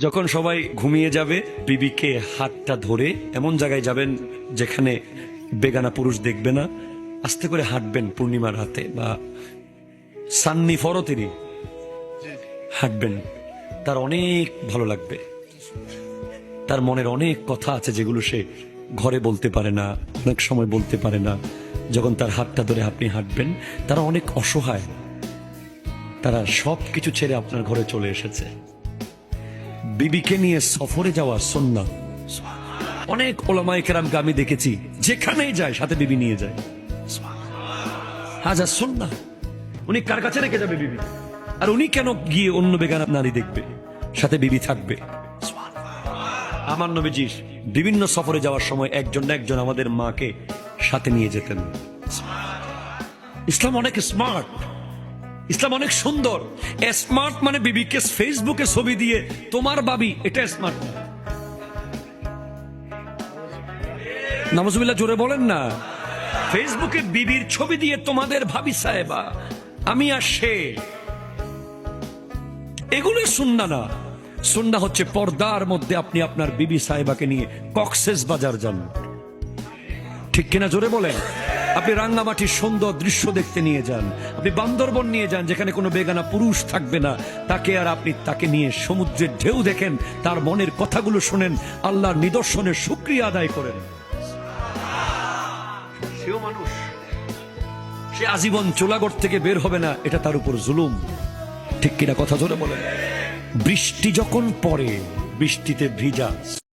যখন সবাই ঘুমিয়ে যাবে, বিবিকে হাতটা ধরে এমন জায়গায় যাবেন যেখানে বেগানা পুরুষ দেখবে না, আস্তে করে হাঁটবেন পূর্ণিমার রাতে বা সান্নি ফরতেরই হাঁটবেন। তার অনেক ভালো লাগবে। তার মনের অনেক কথা আছে যেগুলো সে ঘরে বলতে পারে না, অনেক সময় বলতে পারে না। যখন তার হাতটা ধরে আপনি হাঁটবেন, তারা অনেক অসহায়, তারা সবকিছু ছেড়ে আপনার ঘরে চলে এসেছে। বিবিকে নিয়ে সফরে যাওয়া সুন্নাহ। অনেক ওলামায়ে কেরামকে আমি দেখেছি যেখানেই যায় সাথে বিবি নিয়ে যায়। হাজার সুন্নাহ। উনি কার কাছে রেখে যাবে বিবি? আর উনি কেন গিয়ে অন্য বেগানা নারী দেখবে? সাথে বিবি থাকবে। আমার নবীজি বিভিন্ন সফরে যাওয়ার সময় একজন না একজন আমাদের মাকে সাথে নিয়ে যেতেন। ইসলাম অনেক স্মার্ট, ইসলাম অনেক সুন্দর। স্মার্ট মানে বিবিকে ফেসবুকে ছবি দিয়ে তোমার বাবি, এটা স্মার্ট না। নাউজুবিল্লাহ, জোরে বলেন না। ফেসবুকে বিবির ছবি দিয়ে তোমাদের ভাবি সাহেবা, আমি আর সে, এগুলোই সুন্নাহ না। সুন্নাহ হচ্ছে পর্দার মধ্যে আপনি আপনার বিবি সাহেবাকে নিয়ে কক্সেস বাজার যান, ঠিক কিনা? জোরে বলেন। আপনি রাঙ্গামাটির সুন্দর দৃশ্য দেখতে নিয়ে যান, আপনি বান্দরবন নিয়ে যান যেখানে কোনো বেগানা পুরুষ থাকবে না, তাকে আর আপনি তাকে নিয়ে সমুদ্রের ঢেউ দেখেন, তার মনের কথাগুলো শুনেন, আল্লাহর নিদর্শনের শুকরিয়া আদায় করেন। সেও মানুষ, সে আজীবন চুলাঘর থেকে বের হবে না, এটা তার উপর জুলুম, ঠিক কিনা? কথা জোরে বলেন। বৃষ্টি যখন পড়ে, বৃষ্টিতে ভিজা